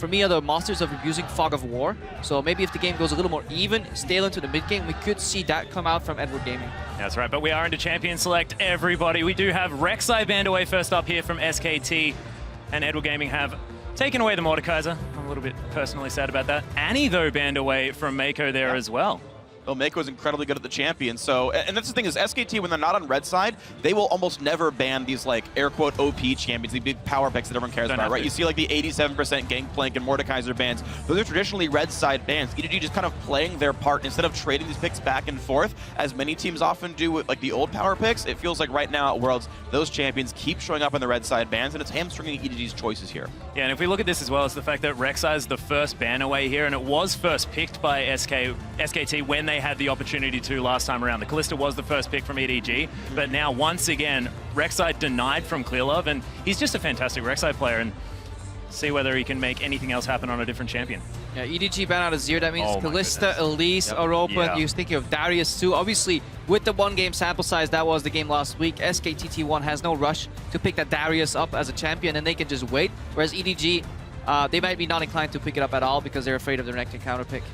for me, are the masters of using Fog of War. So maybe if the game goes a little more even, stale into the mid game, we could see that come out from Edward Gaming. That's right, but we are into Champion Select, everybody. We do have Rek'Sai banned away first up here from SKT, and Edward Gaming have taken away the Mordekaiser. I'm a little bit personally sad about that. Annie, though, banned away from Mako there as well. Well, Mako is incredibly good at the champion, so, and that's the thing is SKT, when they're not on red side, they will almost never ban these, like, air quote OP champions, the big power picks that everyone cares about, right? You see, like, the 87% Gangplank and Mordekaiser bans. Those are traditionally red side bans. EDG just kind of playing their part. Instead of trading these picks back and forth, as many teams often do with, like, the old power picks, it feels like right now at Worlds, those champions keep showing up on the red side bans, and it's hamstringing EDG's choices here. Yeah, and if we look at this as well, it's the fact that Rek'Sai is the first ban away here, and it was first picked by SKT when they had the opportunity to last time around. The Kalista was the first pick from EDG, but now once again, Rek'Sai denied from Clearlove, and he's just a fantastic Rek'Sai player, and see whether he can make anything else happen on a different champion. Yeah, EDG ban out of Zero, that means Kalista, Elise are open. Yeah. You're thinking of Darius too. Obviously, with the one-game sample size, that was the game last week, SKT1 has no rush to pick that Darius up as a champion, and they can just wait, whereas EDG, they might be not inclined to pick it up at all because they're afraid of their next counter pick.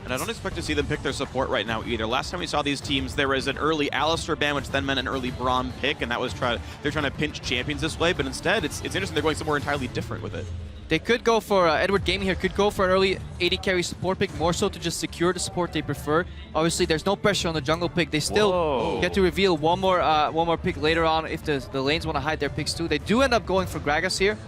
And I don't expect to see them pick their support right now either. Last time we saw these teams, there was an early Alistar ban, which then meant an early Braum pick, and that was they're trying to pinch champions this way, but instead, it's interesting they're going somewhere entirely different with it. They could go for, Edward Gaming here could go for an early AD carry support pick, more so to just secure the support they prefer. Obviously, there's no pressure on the jungle pick. They still get to reveal one more pick later on if the lanes want to hide their picks too. They do end up going for Gragas here.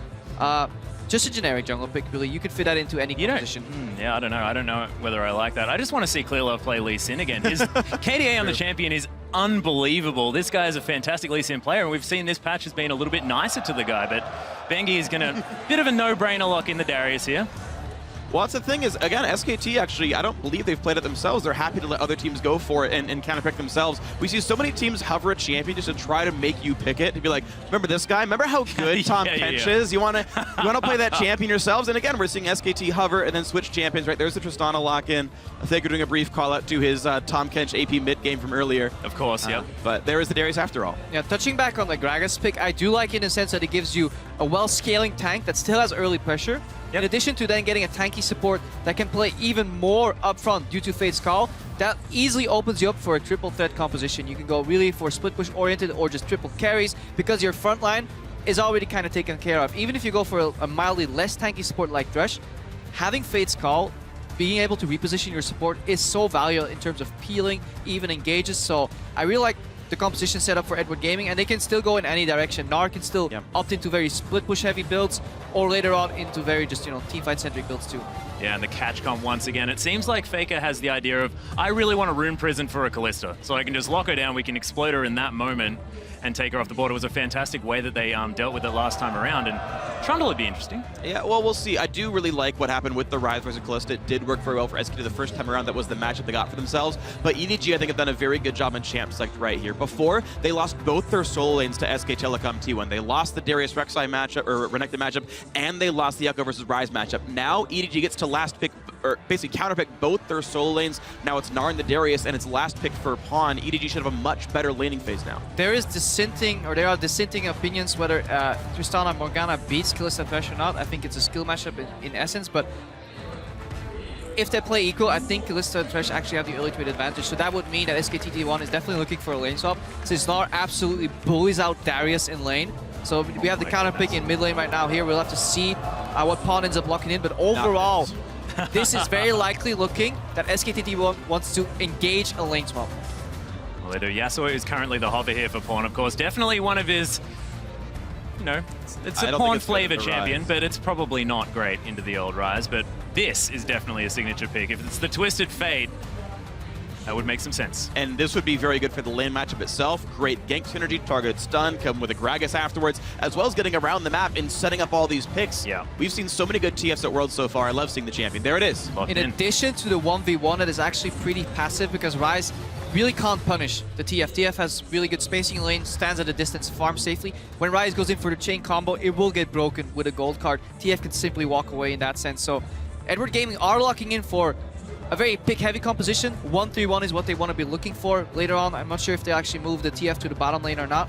Just a generic jungle pick, really. You could fit that into any position. Yeah, I don't know. I don't know whether I like that. I just want to see Clearlove play Lee Sin again. His KDA on the champion is unbelievable. This guy is a fantastic Lee Sin player, and we've seen this patch has been a little bit nicer to the guy, but Bengi is going to bit of a no-brainer lock in the Darius here. Well, that's the thing is, again, SKT actually, I don't believe they've played it themselves. They're happy to let other teams go for it and counterpick themselves. We see so many teams hover a champion just to try to make you pick it, to be like, remember this guy? Remember how good Tom Kench is? You want to play that champion yourselves? And again, we're seeing SKT hover and then switch champions, right? There's the Tristana lock-in. I think we're doing a brief call-out to his Tom Kench AP mid-game from earlier. Of course, yeah. But there is the Darius after all. Yeah, touching back on the Gragas pick, I do like it in the sense that it gives you a well-scaling tank that still has early pressure. In addition to then getting a tanky support that can play even more upfront due to Fate's Call, that easily opens you up for a triple threat composition. You can go really for split push oriented or just triple carries because your front line is already kind of taken care of. Even if you go for a mildly less tanky support like Thresh, having Fate's Call, being able to reposition your support is so valuable in terms of peeling, even engages. So I really like the composition set up for Edward Gaming, and they can still go in any direction. Gnar can still opt into very split push heavy builds, or later on into very just, teamfight centric builds too. Yeah, and the catch comp once again. It seems like Faker has the idea of, I really want a rune prison for a Kalista, so I can just lock her down, we can exploit her in that moment and take her off the board. It was a fantastic way that they dealt with it last time around, and Trundle would be interesting. Yeah, well, we'll see. I do really like what happened with the Ryze versus Kalista. It did work very well for SKT the first time around. That was the matchup they got for themselves. But EDG, I think, have done a very good job in Champ Select right here. Before, they lost both their solo lanes to SK Telecom T1. They lost the Darius Rek'Sai matchup, or Renekton matchup, and they lost the Echo versus Ryze matchup. Now, EDG gets to last pick, or basically counterpick both their solo lanes. Now it's Gnar and the Darius, and it's last pick for Pawn. EDG should have a much better laning phase now. There are dissenting opinions whether Tristana Morgana beats Kalista Thresh or not. I think it's a skill matchup in essence, but if they play equal, I think Kalista and Thresh actually have the early trade advantage. So that would mean that SKT1 is definitely looking for a lane swap, since Gnar absolutely bullies out Darius in lane. So we have the counter pick in mid lane right now here. We'll have to see what Pawn ends up locking in, but overall, this is very likely looking that SKT1 wants to engage a lane swap. Well, they do. Yasuo is currently the hover here for Pawn, of course. Definitely one of his, it's a Pawn flavor champion, but it's probably not great into the old Ryze. But this is definitely a signature pick. If it's the Twisted Fate, that would make some sense. And this would be very good for the lane matchup itself. Great gank synergy, targeted stun, come with a Gragas afterwards, as well as getting around the map and setting up all these picks. Yeah. We've seen so many good TFs at Worlds so far. I love seeing the champion. There it is. In addition to the 1v1, that is actually pretty passive because Ryze really can't punish the TF. TF has really good spacing in lane, stands at a distance, farms safely. When Ryze goes in for the chain combo, it will get broken with a gold card. TF can simply walk away in that sense. So Edward Gaming are locking in for a very pick-heavy composition. 1-3-1 is what they want to be looking for later on. I'm not sure if they actually move the TF to the bottom lane or not.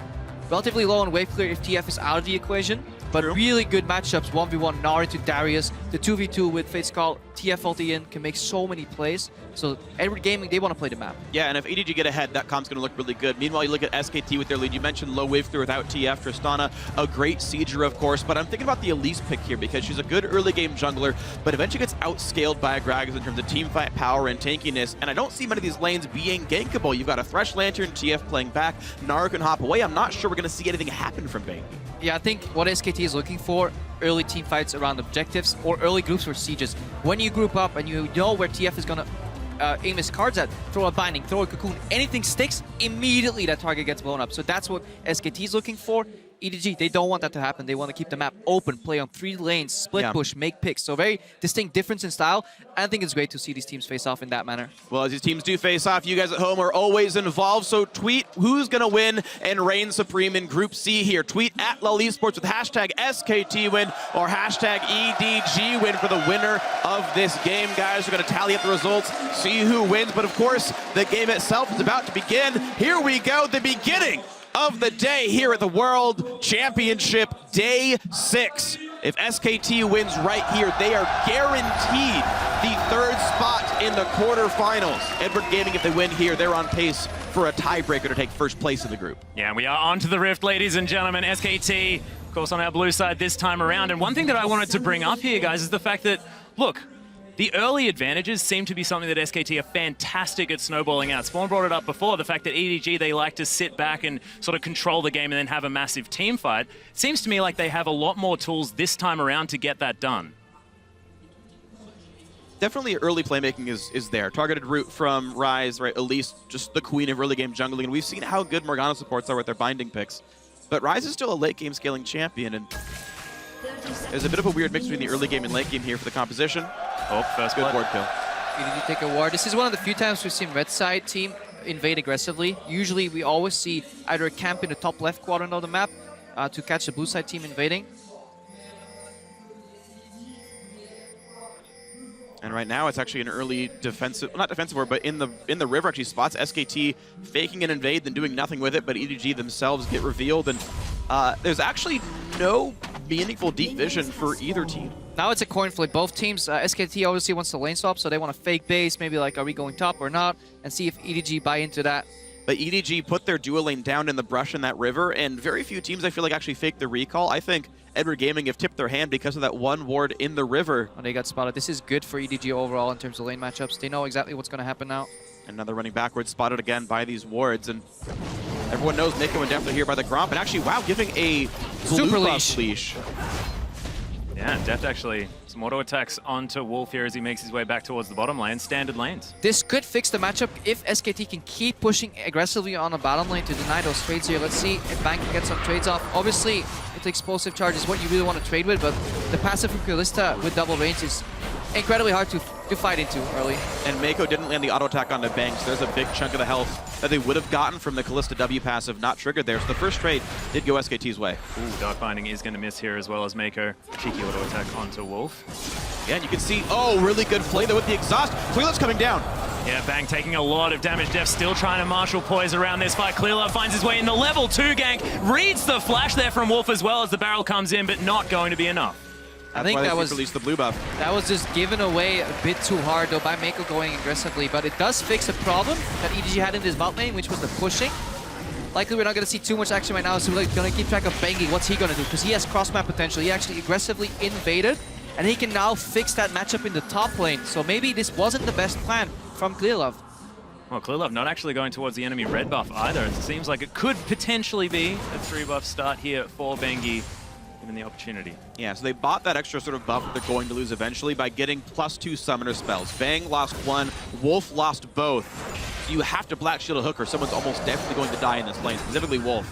Relatively low on wave clear if TF is out of the equation. But True. really good matchups, 1v1 Nari to Darius, the 2v2 with Fate's Call, TF ulti in, can make so many plays. So Edward Gaming, they want to play the map. Yeah, and if EDG get ahead, that comp's going to look really good. Meanwhile, you look at SKT with their lead. You mentioned low wave through without TF, Tristana, a great sieger, of course, but I'm thinking about the Elise pick here because she's a good early game jungler, but eventually gets outscaled by a Gragas in terms of team fight power and tankiness, and I don't see many of these lanes being gankable. You've got a Thresh Lantern, TF playing back, Nara can hop away. I'm not sure we're going to see anything happen from Bang. Yeah, I think what SKT is looking for, early team fights around objectives or early groups or sieges. When you group up and you know where TF is going to aim his cards at, throw a binding, throw a cocoon, anything sticks, immediately that target gets blown up. So that's what SKT is looking for. EDG, they don't want that to happen. They want to keep the map open, play on 3 lanes, split push, make picks. So very distinct difference in style. I think it's great to see these teams face off in that manner. Well, as these teams do face off, you guys at home are always involved. So tweet who's going to win and reign supreme in Group C here. Tweet at LoL Esports with hashtag SKT win or hashtag EDG win for the winner of this game. Guys, we're going to tally up the results, see who wins. But of course, the game itself is about to begin. Here we go, the beginning of the day here at the World Championship, Day 6. If SKT wins right here, they are guaranteed the 3rd spot in the quarterfinals. Edward Gaming, if they win here, they're on pace for a tiebreaker to take 1st place in the group. Yeah, we are on to the Rift, ladies and gentlemen. SKT, of course, on our blue side this time around. And one thing that I wanted to bring up here, guys, is the fact that, look, the early advantages seem to be something that SKT are fantastic at snowballing out. Spawn brought it up before, the fact that EDG, they like to sit back and sort of control the game and then have a massive team fight. It seems to me like they have a lot more tools this time around to get that done. Definitely early playmaking is there. Targeted route from Ryze, right? Elise, just the queen of early game jungling. And we've seen how good Morgana supports are with their binding picks. But Ryze is still a late game scaling champion, and there's a bit of a weird mix between the early game and late game here for the composition. Oh, first good ward kill. EDG take a ward. This is one of the few times we've seen red side team invade aggressively. Usually we always see either a camp in the top left quadrant of the map to catch the blue side team invading. And right now it's actually an early defensive, well, not defensive ward, but in the river actually spots SKT faking an invade, then doing nothing with it, but EDG themselves get revealed, and there's actually no meaningful deep vision for either team. Now it's a coin flip. Both teams, SKT obviously wants to lane swap, so they want to fake base, maybe like, are we going top or not, and see if EDG buy into that. But EDG put their dual lane down in the brush in that river, and very few teams I feel like actually faked the recall. I think Edward Gaming have tipped their hand because of that one ward in the river. Oh, they got spotted. This is good for EDG overall in terms of lane matchups. They know exactly what's going to happen now. Another running backwards, spotted again by these wards, and everyone knows Nico and Deft are here by the Gromp, and actually, wow, giving a super leash. Yeah, Deft actually some auto attacks onto Wolf here as he makes his way back towards the bottom lane. Standard lanes. This could fix the matchup if SKT can keep pushing aggressively on the bottom lane to deny those trades here. Let's see if Bang can get some trades off. Obviously, the explosive charge is what you really want to trade with, but the passive from Kalista with double range is incredibly hard to fight into early. And Mako didn't land the auto attack onto Bang, so there's a big chunk of the health that they would have gotten from the Kalista W passive not triggered there. So the first trade did go SKT's way. Ooh, Dark Binding is going to miss here as well as Mako. Cheeky auto attack onto Wolf. Yeah, and you can see, oh, really good play though with the exhaust. Clearlove's coming down. Yeah, Bang taking a lot of damage. Def still trying to marshal poise around this fight. Clearlove finds his way in the level 2 gank. Reads the flash there from Wolf as well as the barrel comes in, but not going to be enough. I think that was released the blue buff. That was just given away a bit too hard though by Mako going aggressively, but it does fix a problem that EDG had in this bot lane, which was the pushing. Likely we're not going to see too much action right now, so we're going to keep track of Bengi. What's he going to do? Because he has cross-map potential. He actually aggressively invaded, and he can now fix that matchup in the top lane. So maybe this wasn't the best plan from Clearlove. Well, Clearlove not actually going towards the enemy red buff either. It seems like it could potentially be a 3-buff start here for Bengi, given the opportunity. Yeah, so they bought that extra sort of buff that they're going to lose eventually by getting +2 summoner spells. Bang lost 1, Wolf lost both. So you have to Black Shield a hook or someone's almost definitely going to die in this lane, specifically Wolf.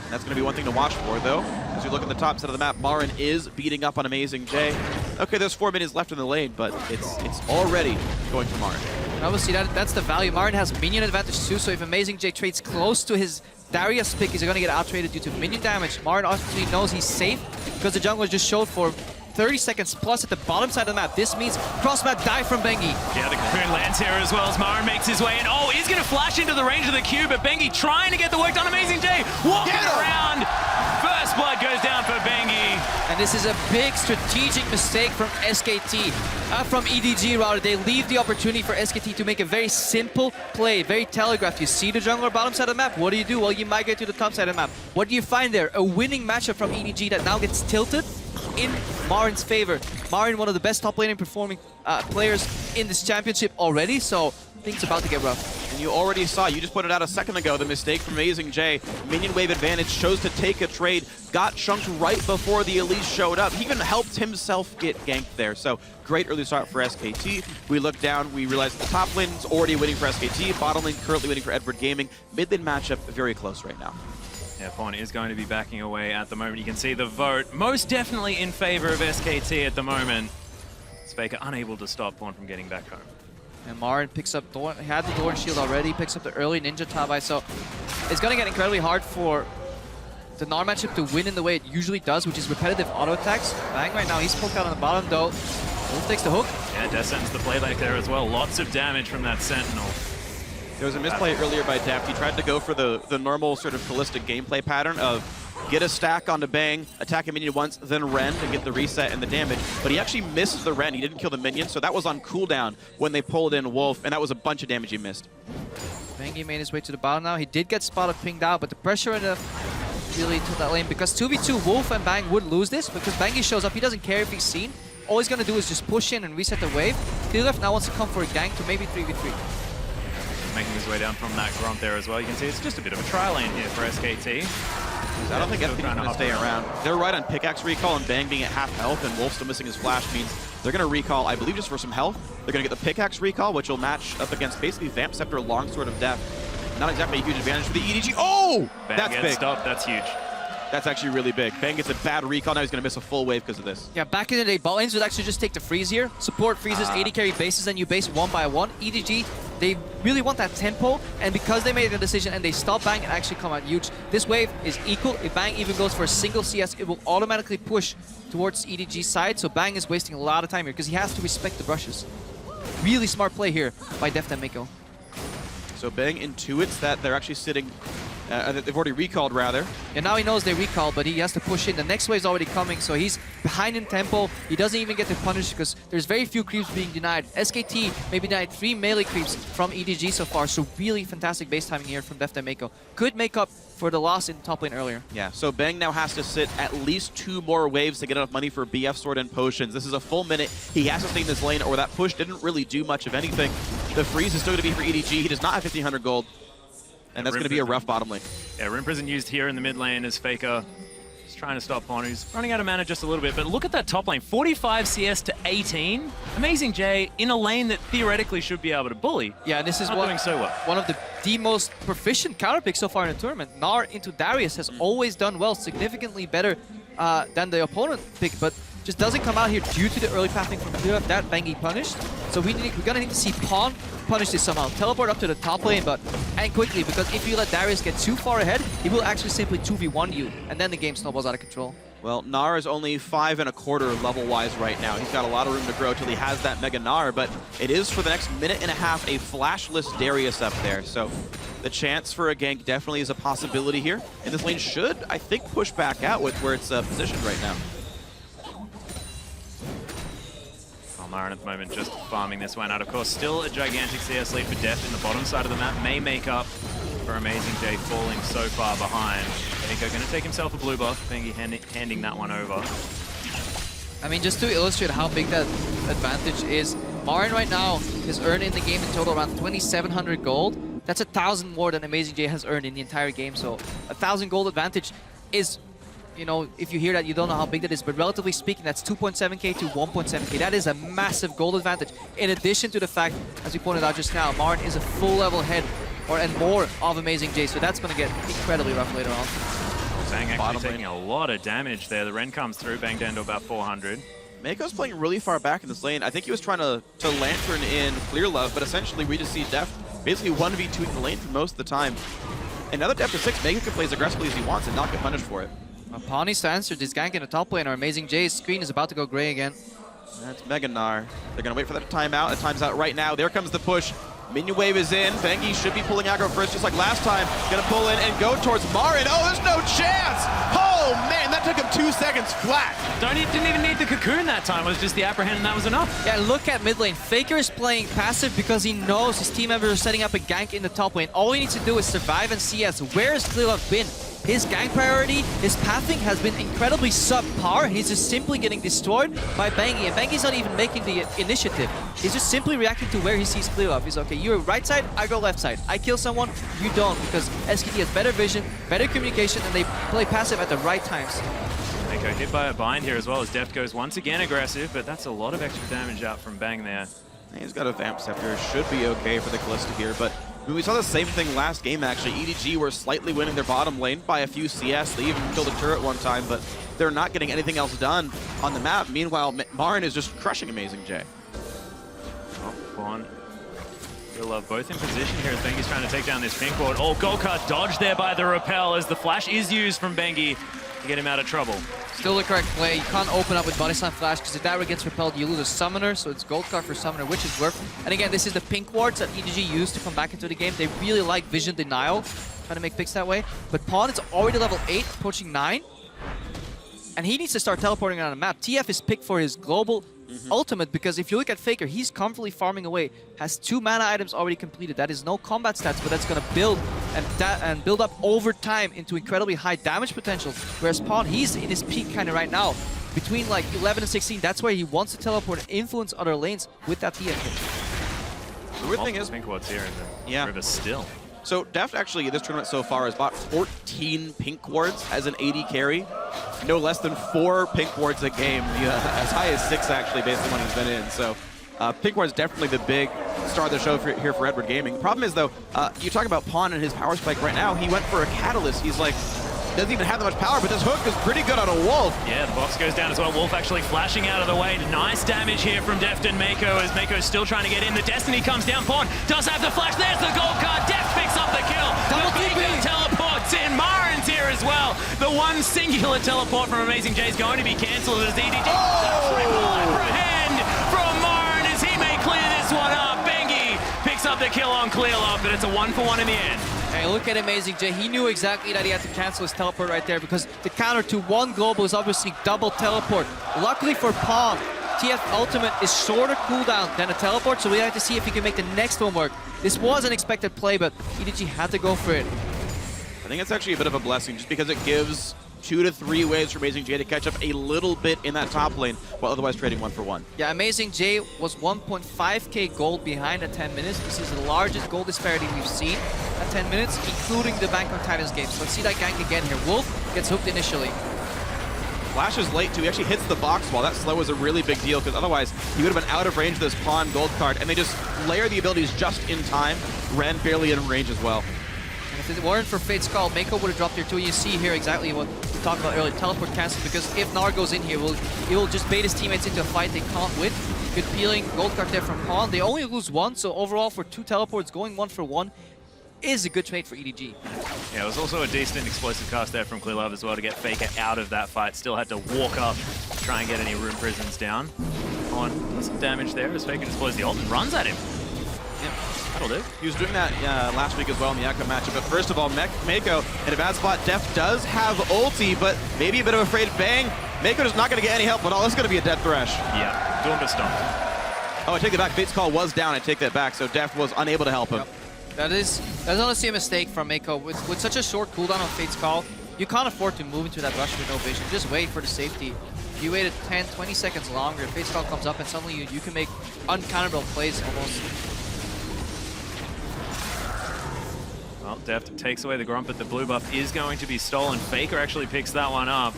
And that's going to be one thing to watch for, though. As you look at the top side of the map, Marin is beating up on Amazing J. Okay, there's 4 minutes left in the lane, but it's already going for Marin. And obviously that's the value. Marin has minion advantage too, so if Amazing J trades close to his Darius pick, he's going to get out-traded due to minion damage. Marin obviously knows he's safe because the jungler just showed for 30 seconds plus at the bottom side of the map. This means cross-map die from Bengi. Yeah, the cocoon lands here as well as Marin makes his way in. Oh, he's going to flash into the range of the Q, but Bengi trying to get the work done. Amazing J walking around. First blood goes down for Bengi. And this is a big strategic mistake from SKT, from EDG rather. They leave the opportunity for SKT to make a very simple play, very telegraphed. You see the jungler bottom side of the map. What do? Well, you migrate to the top side of the map. What do you find there? A winning matchup from EDG that now gets tilted in Marin's favor. Marin, one of the best top laning performing players in this championship already, so things about to get rough. And you already saw, you just put it out a second ago, the mistake from Amazing J. Minion wave advantage, chose to take a trade, got chunked right before the Elise showed up. He even helped himself get ganked there. So great early start for SKT. We look down, we realize the top lane's already winning for SKT, bottom lane currently winning for Edward Gaming. Mid lane matchup very close right now. Yeah, Pon is going to be backing away at the moment. You can see the vote most definitely in favor of SKT at the moment. Faker unable to stop Pon from getting back home. And Marin picks up Thorn, he had the Thorn shield already, picks up the early Ninja Tabai, so it's going to get incredibly hard for the Gnar matchup to win in the way it usually does, which is repetitive auto attacks. Bang right now, he's poked out on the bottom though. Wolf takes the hook. Yeah, Death Sentence the playback there as well. Lots of damage from that Sentinel. There was a misplay earlier by Deft. He tried to go for the normal sort of holistic gameplay pattern of get a stack onto Bang, attack a minion once, then rend and get the reset and the damage. But he actually missed the rend. He didn't kill the minion, so that was on cooldown when they pulled in Wolf, and that was a bunch of damage he missed. Bangy made his way to the bottom now. He did get spotted pinged out, but the pressure really to that lane, because 2v2 Wolf and Bang would lose this, because Bangy shows up, he doesn't care if he's seen. All he's gonna do is just push in and reset the wave. Telecom now wants to come for a gank to maybe 3v3. Making his way down from that grunt there as well. You can see it's just a bit of a try lane here for SKT. I don't think SKT's going to stay around. They're right on pickaxe recall, and Bang being at half health and Wolf still missing his flash means they're going to recall, I believe, just for some health. They're going to get the pickaxe recall, which will match up against basically Vamp Scepter, Longsword of Death. Not exactly a huge advantage for the EDG. Oh! Bang That's big. Stopped. That's huge. That's actually really big. Bang gets a bad recall. Now he's going to miss a full wave because of this. Yeah, back in the day, bot lanes would actually just take the freeze here. Support freezes, AD carry bases, and you base one by one. EDG, they really want that tempo, and because they made the decision and they stop Bang and actually come out huge, this wave is equal. If Bang even goes for a single CS, it will automatically push towards EDG's side, so Bang is wasting a lot of time here because he has to respect the brushes. Really smart play here by Deft and Mako. So Bang intuits that they're actually sitting... they've already recalled, rather. And now he knows they recall, but he has to push in. The next wave is already coming, so he's behind in tempo. He doesn't even get to punish because there's very few creeps being denied. SKT maybe denied 3 melee creeps from EDG so far, so really fantastic base timing here from Deft and Mako. Could make up for the loss in top lane earlier. Yeah, so Bang now has to sit at least 2 more waves to get enough money for BF Sword and Potions. This is a full minute. He has to stay in this lane, or that push didn't really do much of anything. The freeze is still going to be for EDG. He does not have 1,500 gold. And that's going to be a rough bottom lane. Yeah, Rune Prison used here in the mid lane as Faker. Just trying to stop Pon, who's running out of mana just a little bit. But look at that top lane, 45 CS to 18. Amazing J in a lane that theoretically should be able to bully. Yeah, and this is doing so well. One of the most proficient counter picks so far in the tournament. Gnar into Darius has always done well, significantly better than the opponent pick, but just doesn't come out here due to the early pathing from Telecom. That Bangy punished. So we're gonna need to see Pon punish this somehow. Teleport up to the top lane, and quickly, because if you let Darius get too far ahead, he will actually simply 2v1 you, and then the game snowballs out of control. Well, Gnar is only 5.25 level-wise right now. He's got a lot of room to grow till he has that Mega Gnar, but it is for the next minute and a half a flashless Darius up there. So the chance for a gank definitely is a possibility here. And this lane should, I think, push back out with where it's positioned right now. Marin at the moment just farming this one out. Of course, still a gigantic CS lead for Deft in the bottom side of the map. May make up for Amazing J falling so far behind. Faker going to take himself a blue buff. Bengi handing that one over. I mean, just to illustrate how big that advantage is, Marin right now has earned in the game in total around 2,700 gold. That's 1,000 more than Amazing J has earned in the entire game. So 1,000 gold advantage is, you know, if you hear that, you don't know how big that is, but relatively speaking, that's 2.7k to 1.7k. That is a massive gold advantage. In addition to the fact, as we pointed out just now, Marin is a full level ahead and more of Amazing J, so that's going to get incredibly rough later on. Bang actually taking a lot of damage there. The Ren comes through, Bang down to about 400. Mako's playing really far back in this lane. I think he was trying to Lantern in Clear Love, but essentially we just see Deft basically 1v2 the lane for most of the time. And now that Deft is 6, Mako can play as aggressively as he wants and not get punished for it. Pon needs to answer this gank in the top lane, or Amazing J's screen is about to go gray again. That's Mega Gnar. They're going to wait for that to time out. It times out right now. There comes the push. Minion wave is in. Bengi should be pulling aggro first, just like last time. Going to pull in and go towards Marin. Oh, there's no chance! Oh man, that took him 2 seconds flat. Didn't even need the cocoon that time. It was just the apprehend and that was enough. Yeah, look at mid lane. Faker is playing passive because he knows his team members are setting up a gank in the top lane. All he needs to do is survive and CS. Where has Clearlove been? His gank priority, his pathing has been incredibly subpar. He's just simply getting destroyed by Bangy, and Bangy's not even making the initiative. He's just simply reacting to where he sees Clearlove. He's okay, you're right side, I go left side. I kill someone, you don't, because SKT has better vision, better communication, and they play passive at the right times. Mako hit by a bind here as well as Deft goes once again aggressive, but that's a lot of extra damage out from Bang there. He's got a Vamp Scepter, should be okay for the Kalista here, but I mean, we saw the same thing last game actually. EDG were slightly winning their bottom lane by a few CS. They even killed a turret one time, but they're not getting anything else done on the map. Meanwhile, Marin is just crushing Amazing J. Oh, Quan. Clearlove both in position here as Bengi's trying to take down this pink ward. Oh, Golkar dodged there by the repel as the flash is used from Bengi to get him out of trouble. Still the correct play. You can't open up with Body Slam Flash because if that gets repelled, you lose a Summoner, so it's Gold Card for Summoner, which is worth. And again, this is the pink wards that EDG used to come back into the game. They really like Vision Denial, trying to make picks that way. But Pawn is already level 8, approaching 9. And he needs to start teleporting around the map. TF is picked for his global ultimate because if you look at Faker, he's comfortably farming away. Has 2 mana items already completed. That is no combat stats, but that's going to build and build up over time into incredibly high damage potential. Whereas Pawn, he's in his peak kind of right now. Between like 11 and 16, that's where he wants to teleport and influence other lanes with that TF hit. The weird thing is, pink wards here in the river still. So Deft actually, this tournament so far, has bought 14 pink wards as an AD carry. No less than 4 pink wards a game, as high as 6 actually based on when he's been in. So pink ward's definitely the big star of the show here for Edward Gaming. The problem is though, you talk about Pawn and his power spike right now, he went for a Catalyst. He's like, doesn't even have that much power, but this hook is pretty good on a Wolf. Yeah, the box goes down as well. Wolf actually flashing out of the way. Nice damage here from Deft and Mako as Mako's still trying to get in. The Destiny comes down. Pawn does have the flash. There's the gold card. Deft picks up the kill. Double the Mako teleports in. Marin's here as well. The one singular teleport from Amazing J is going to be cancelled as EDG. Triple apprehend from Marin as he may clear this one up. Bengi picks up the kill on Clearlove, but it's a 1-for-1 in the end. Hey, look at Amazing J. He knew exactly that he had to cancel his teleport right there because the counter to 1 global is obviously double teleport. Luckily for Pawn, TF ultimate is shorter cooldown than a teleport, so we have to see if he can make the next one work. This was an expected play, but EDG had to go for it. I think it's actually a bit of a blessing just because it gives 2 to 3 ways for Amazing J to catch up a little bit in that top lane while otherwise trading 1-for-1. Yeah, Amazing J was 1.5k gold behind at 10 minutes. This is the largest gold disparity we've seen at 10 minutes, including the Bank on Titans game. So let's see that gank again here. Wolf gets hooked initially. Flash is late too. He actually hits the box wall. That slow was a really big deal because otherwise he would have been out of range of this Pawn gold card, and they just layer the abilities just in time. Ran barely in range as well. And if it weren't for Fate's Call, Mako would have dropped here too. You see here exactly what we talked about earlier, teleport cancel, because if Gnar goes in here, he will just bait his teammates into a fight they can't win. Good peeling, gold card there from Pawn. They only lose 1, so overall for 2 teleports, going 1-for-1 is a good trade for EDG. Yeah, it was also a decent explosive cast there from Clearlove as well to get Faker out of that fight. Still had to walk up to try and get any rune prisons down. On does some damage there as Faker deploys the ult and runs at him. Yeah. That'll do. He was doing that last week as well in the Echo matchup. But first of all, Mako in a bad spot. Deft does have ulti, but maybe a bit of afraid. Bang. Mako is not going to get any help at all. This is going to be a death thresh. Yeah, Doomba stomped. Oh, I take that back. Fate's Call was down. I take that back. So Deft was unable to help him. Yep. That's honestly a mistake from Mako. With such a short cooldown on Fate's Call, you can't afford to move into that rush with no vision. Just wait for the safety. If you waited 10, 20 seconds longer, Fate's Call comes up and suddenly you can make uncounterable plays almost. Well, Deft takes away the Grump, but the blue buff is going to be stolen. Faker actually picks that one up.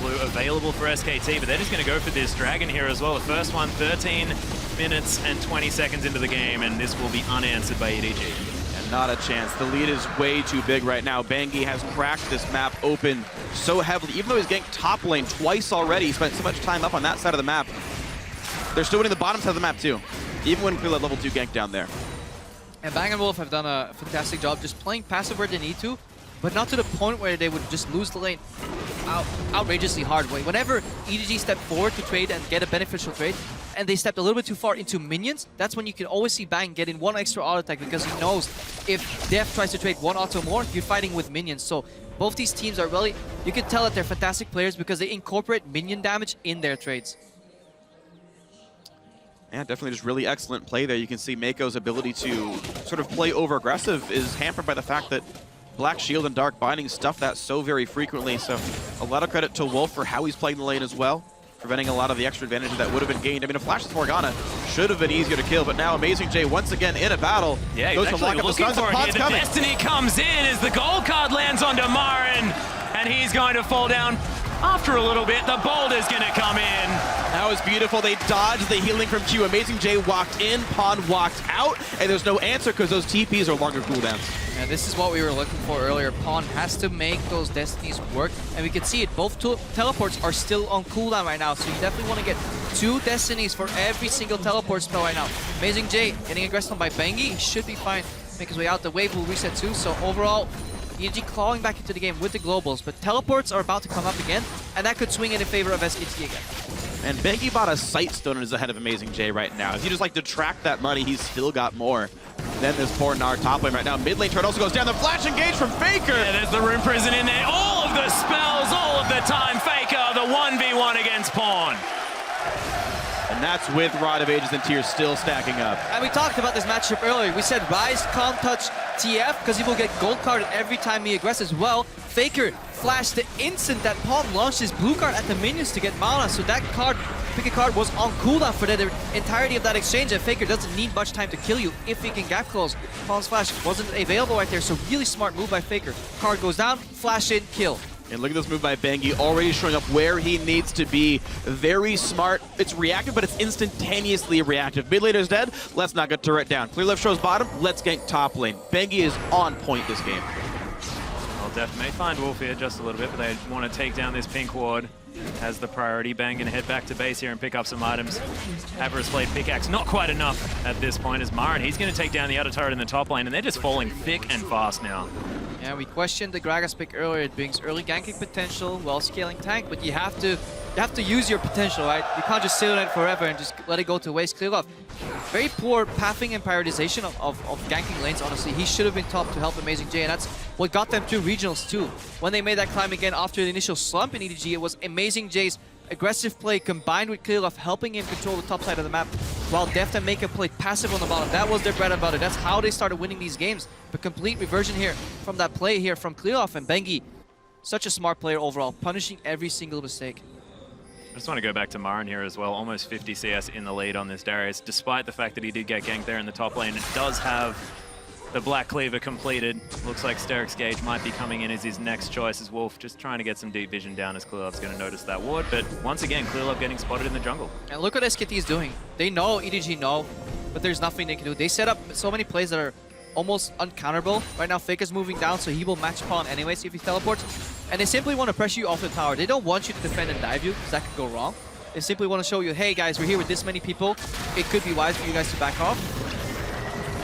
Blue available for SKT, but they're just going to go for this Dragon here as well. The first one, 13 minutes and 20 seconds into the game, and this will be unanswered by EDG. And not a chance. The lead is way too big right now. Bangy has cracked this map open so heavily. Even though he's ganked top lane twice already, he spent so much time up on that side of the map. They're still winning the bottom side of the map too, even when Clearlove level 2 gank down there. And Bang and Wolf have done a fantastic job just playing passive where they need to, but not to the point where they would just lose the lane outrageously hard way. Whenever EDG stepped forward to trade and get a beneficial trade, and they stepped a little bit too far into minions, that's when you can always see Bang get in one extra auto attack, because he knows if Def tries to trade one auto more, you're fighting with minions. So both these teams are really, you can tell that they're fantastic players because they incorporate minion damage in their trades. Yeah, definitely just really excellent play there. You can see Mako's ability to sort of play over-aggressive is hampered by the fact that Black Shield and Dark Binding stuff that so very frequently. So a lot of credit to Wolf for how he's playing the lane as well, preventing a lot of the extra advantage that would have been gained. I mean, a Flash Morgana should have been easier to kill, but now Amazing J once again in a battle. Yeah, goes he's to lock actually up the looking stuns, for and it Pod's here. The coming. Destiny comes in as the gold card lands onto Marin, and he's going to fall down after a little bit. The boulder's going to come in. That was beautiful. They dodged the healing from Q. Amazing J walked in, Pawn walked out, and there's no answer because those TPs are longer cooldowns. Yeah, this is what we were looking for earlier. Pawn has to make those Destinies work, and we can see it. Both teleports are still on cooldown right now, so you definitely want to get 2 Destinies for every single teleport spell right now. Amazing J getting aggressed on by Bengi. He should be fine. Make his way out. The wave will reset too, so overall, EDG clawing back into the game with the globals, but teleports are about to come up again, and that could swing it in favor of SKT again. And Bengi bought a Sightstone and is ahead of Amazing J right now. If you just like detract that money, he's still got more than this poor Gnar top lane right now. Mid lane turn also goes down. The flash engage from Faker. Yeah, there's the Rune Prison in there. All of the spells, all of the time. Faker, the 1v1 against Pawn. And that's with Rod of Ages and Tears still stacking up. And we talked about this matchup earlier. We said Ryze can't touch TF because he will get gold carded every time he aggresses. Well, Faker flashed the instant that Pawn launched his blue card at the minions to get mana. So that card, pick a card, was on cooldown for the entirety of that exchange. And Faker doesn't need much time to kill you if he can gap close. Pawn's flash wasn't available right there, so really smart move by Faker. Card goes down, flash in, kill. And look at this move by Bengi, already showing up where he needs to be. Very smart. It's reactive, but it's instantaneously reactive. Mid laner's dead, let's knock a turret down. Clear left shows bottom, let's gank top lane. Bengi is on point this game. Well, Def may find Wolf here just a little bit, but they want to take down this pink ward as the priority. Bang gonna head back to base here and pick up some items. Avarice Blade pickaxe, not quite enough at this point as Marin, he's gonna take down the other turret in the top lane, and they're just falling thick and fast now. Yeah, we questioned the Gragas pick earlier. It brings early ganking potential, while scaling tank, but you have to use your potential, right? You can't just sit on it forever and just let it go to waste. Clear off. Very poor pathing and prioritization of ganking lanes, honestly. He should have been top to help Amazing J, and that's what got them through regionals too. When they made that climb again after the initial slump in EDG, it was Amazing J's aggressive play combined with Clearloff helping him control the top side of the map, while Deft and Maka played passive on the bottom. That was their bread and butter. That's how they started winning these games. But complete reversion here from that play here from Clearloff, and Bengi, such a smart player overall, punishing every single mistake. I just want to go back to Marin here as well. Almost 50 CS in the lead on this Darius, despite the fact that he did get ganked there in the top lane. It does have the Black Cleaver completed. Looks like Steric's Gauge might be coming in as his next choice as Wolf, just trying to get some deep vision down as Clearlove's going to notice that ward. But once again, Clearlove getting spotted in the jungle. And look what SKT is doing. They know, EDG know, but there's nothing they can do. They set up so many plays that are almost uncounterable. Right now, Faker's moving down, so he will match Pawn anyways if he teleports. And they simply want to pressure you off the tower. They don't want you to defend and dive you, because that could go wrong. They simply want to show you, hey guys, we're here with this many people. It could be wise for you guys to back off.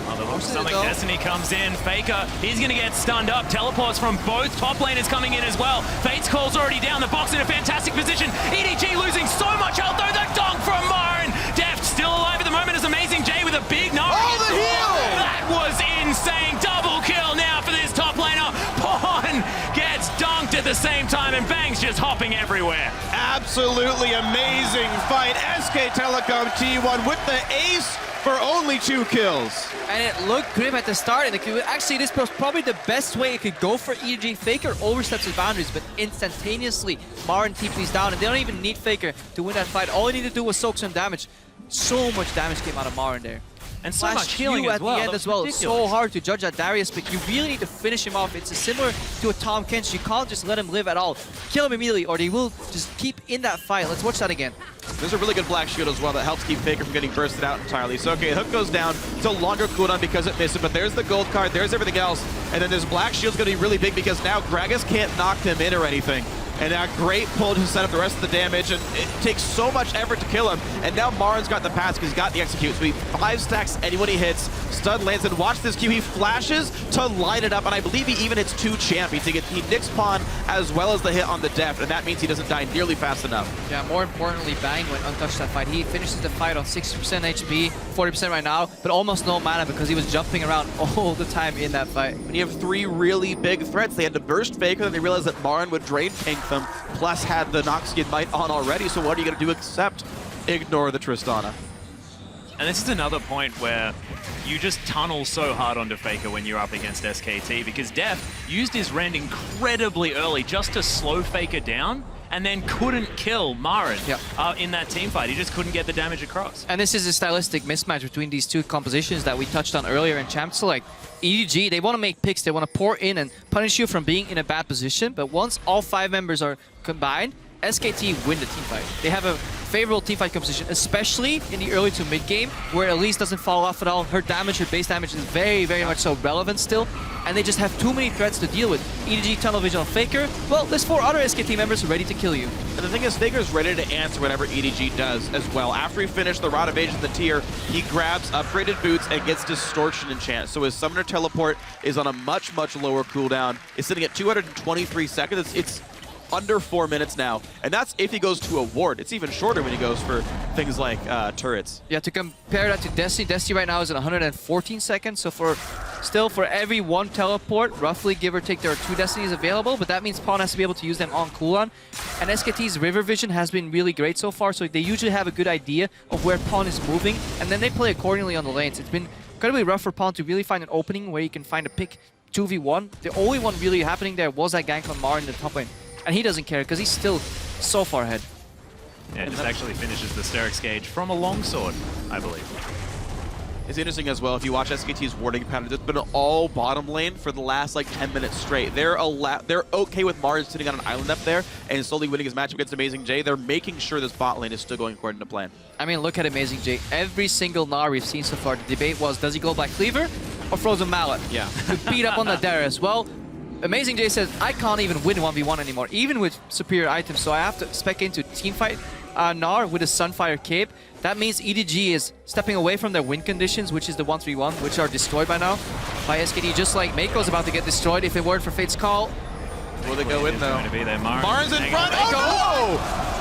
Oh, the looks like Destiny comes in. Faker, he's going to get stunned up. Teleports from both top laners coming in as well. Fate's call's already down. The box in a fantastic position. EDG losing so much health though. The dunk from Marin. Deft still alive at the moment as Amazing J with a big Gnar. Oh, the heal! That was insane. Double kill now for this top laner. Pawn gets dunked at the same time, and Bang's just hopping everywhere. Absolutely amazing fight. SK Telecom T1 with the ace for only 2 kills. And it looked grim at the start, and actually this was probably the best way it could go for EDG. Faker oversteps his boundaries, but instantaneously Marin TP's down, and they don't even need Faker to win that fight. All he needed to do was soak some damage. So much damage came out of Marin there. And so much healing at as well. the end as well. It's so hard to judge that Darius pick. You really need to finish him off. It's similar to a Tom Kench. You can't just let him live at all. Kill him immediately, or they will just keep in that fight. Let's watch that again. There's a really good Black Shield as well that helps keep Faker from getting bursted out entirely. So okay, Hook goes down. It's a longer cooldown because it missed it, but there's the gold card, there's everything else. And then this Black Shield's going to be really big because now Gragas can't knock him in or anything. And a great pull to set up the rest of the damage, and it takes so much effort to kill him. And now Marin's got the pass because he's got the execute. So he 5 stacks anyone he hits. Stun lands, and watch this Q. He flashes to line it up, and I believe he even hits 2 champions. He nicks Pawn as well as the hit on the def, and that means he doesn't die nearly fast enough. Yeah, more importantly, Bang went untouched that fight. He finishes the fight on 60% HP, 40% right now, but almost no mana because he was jumping around all the time in that fight. When you have 3 really big threats, they had to burst Faker, then they realized that Marin would drain tank them, plus had the Noxskin Might on already, so what are you going to do except ignore the Tristana? And this is another point where you just tunnel so hard onto Faker when you're up against SKT, because Def used his rend incredibly early just to slow Faker down, and then couldn't kill Marin in that team fight. He just couldn't get the damage across. And this is a stylistic mismatch between these two compositions that we touched on earlier in Champ Select. EDG, they want to make picks, they want to pour in and punish you from being in a bad position, but once all 5 members are combined, SKT win the teamfight. They have a favorable teamfight composition, especially in the early to mid game, where Elise doesn't fall off at all. Her damage, her base damage is very, very much so relevant still, and they just have too many threats to deal with. EDG, Tunnel Vision on Faker, well, there's 4 other SKT members ready to kill you. And the thing is, Faker's ready to answer whatever EDG does as well. After he finished the Rod Evasion in the tier, he grabs upgraded boots and gets Distortion Enchant. So his Summoner Teleport is on a much, much lower cooldown. It's sitting at 223 seconds. It's under 4 minutes now, and that's if he goes to a ward. It's even shorter when he goes for things like turrets. Yeah, to compare that to Destiny, Destiny right now is at 114 seconds, so for every 1 teleport, roughly give or take, there are 2 Destinies available, but that means Pawn has to be able to use them on cooldown. And SKT's River Vision has been really great so far, so they usually have a good idea of where Pawn is moving, and then they play accordingly on the lanes. It's been incredibly rough for Pawn to really find an opening where you can find a pick 2v1. The only one really happening there was that gank on Mar in the top lane. And he doesn't care because he's still so far ahead. Yeah, just actually finishes the Sterix gauge from a longsword, I believe. It's interesting as well, if you watch SKT's warding pattern, it's been all bottom lane for the last like 10 minutes straight. They're okay with Mars sitting on an island up there and slowly winning his matchup against Amazing J. They're making sure this bot lane is still going according to plan. I mean, look at Amazing J. Every single Gnar we've seen so far, the debate was, does he go Black Cleaver or Frozen Mallet? Yeah. To beat up on the Darius. Well, Amazing J says, I can't even win 1v1 anymore, even with superior items, so I have to spec into teamfight Gnar with a Sunfire Cape. That means EDG is stepping away from their win conditions, which is the 1-3-1, which are destroyed by now by SKT, just like Mako's about to get destroyed if it weren't for Fate's Call. Will they go in though? Going to be there. Marin's in front. Oh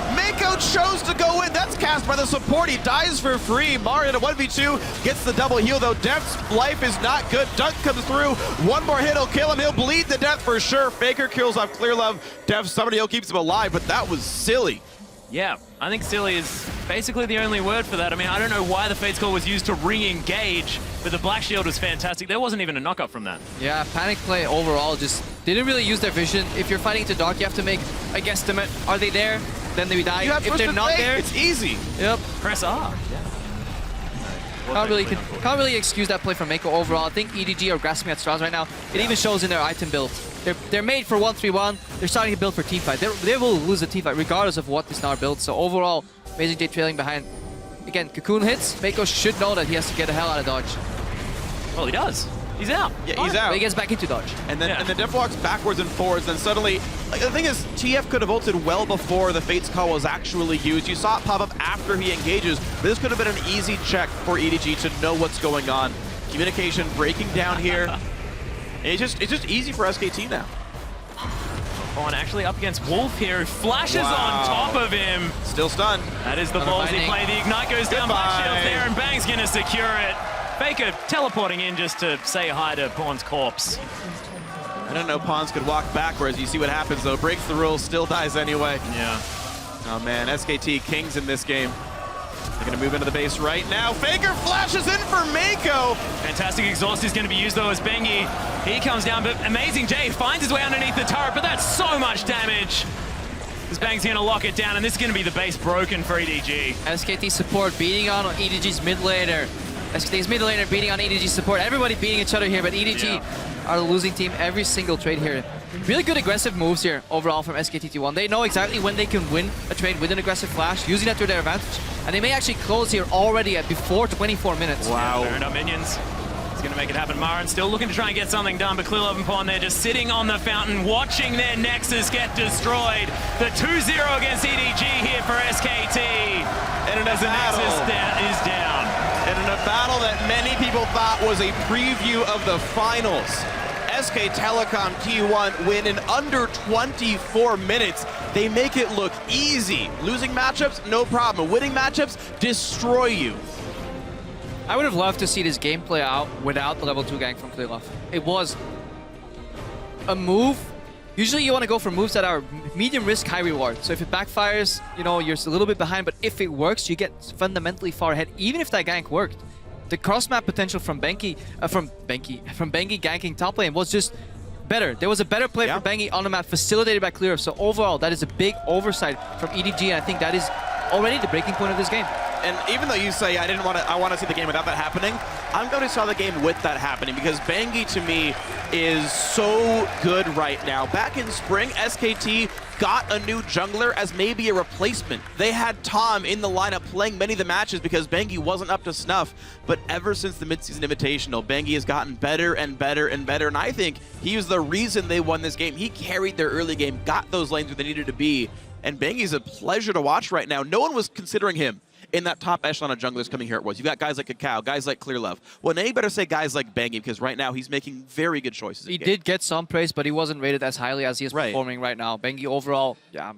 no! Mako chose to go in. That's cast by the support. He dies for free. Marin in a 1v2 gets the double heal though. Def's life is not good. Dunk comes through. One more hit will kill him. He'll bleed to death for sure. Faker kills off Clear Love. Def Summoner Heal keeps him alive, but that was silly. Yeah, I think silly is basically the only word for that. I mean, I don't know why the Fate's Call was used to re-engage, but the Black Shield was fantastic. There wasn't even a knockup from that. Yeah, Panic play overall just didn't really use their vision. If you're fighting to dark, you have to make a guesstimate. Are they there? Then they die. If they're not there, it's easy. Yep. Press R. Can't really excuse that play from Mako overall. I think EDG are grasping at straws right now. It even shows in their item build. They're made for 1-3-1. They're starting to build for teamfight. They will lose the teamfight regardless of what this Gnar builds. So overall, Amazing J trailing behind. Again, Cocoon hits. Mako should know that he has to get the hell out of dodge. Well, he does. He's out. Yeah, he's out. But he gets back into dodge. And then Def walks backwards and forwards, and suddenly, like, the thing is, TF could have ulted well before the Fate's Call was actually used. You saw it pop up after he engages. This could have been an easy check for EDG to know what's going on. Communication breaking down here. It's just easy for SKT now. Pawn actually up against Wolf here, who flashes on top of him. Still stunned. That is the ballsy play. The Ignite goes down, Black Shield's there, and Bang's gonna secure it. Faker teleporting in just to say hi to Pawn's corpse. I don't know Pawns could walk backwards. You see what happens though. Breaks the rules, still dies anyway. Yeah. Oh man, SKT kings in this game. They're gonna move into the base right now. Faker flashes in for Mako. Fantastic exhaust is gonna be used though as Bengi. He comes down, but Amazing J finds his way underneath the turret, but that's so much damage. This Bang's gonna lock it down, and this is gonna be the base broken for EDG. SKT support beating on EDG's mid laner. SKT's mid laner beating on EDG support. Everybody beating each other here, but EDG are the losing team every single trade here. Really good aggressive moves here overall from SKT T1. They know exactly when they can win a trade with an aggressive flash, using that to their advantage. And they may actually close here already at before 24 minutes. Wow. Burn up minions. He's going to make it happen. Marin still looking to try and get something done, but Clearlove and Pawn, they're just sitting on the fountain, watching their Nexus get destroyed. The 2-0 against EDG here for SKT. And in a as the battle, Nexus is down. and in a battle that many people thought was a preview of the finals, SK Telecom T1 win in under 24 minutes. They make it look easy. Losing matchups, no problem. Winning matchups, destroy you. I would have loved to see this game play out without the level 2 gank from Clearlove. It was a move. Usually you want to go for moves that are medium risk, high reward. So if it backfires, you know, you're a little bit behind, but if it works, you get fundamentally far ahead, even if that gank worked. The cross-map potential from Bengi ganking top lane was just better. There was a better play for Bengi on the map, facilitated by Clearlove. So overall, that is a big oversight from EDG, and I think that is already the breaking point of this game. And even though you say I want to see the game without that happening, I'm going to saw the game with that happening because Bengi to me is so good right now. Back in spring, SKT got a new jungler as maybe a replacement. They had Tom in the lineup playing many of the matches because Bengi wasn't up to snuff. But ever since the midseason invitational, Bengi has gotten better and better and better. And I think he was the reason they won this game. He carried their early game, got those lanes where they needed to be. And Bengi's a pleasure to watch right now. No one was considering him in that top echelon of junglers coming here. It was. You got guys like Cacao, guys like Clearlove. Well, now you better say guys like Bengi because right now he's making very good choices. He did get some praise, but he wasn't rated as highly as he is performing right now. Bengi overall, yeah,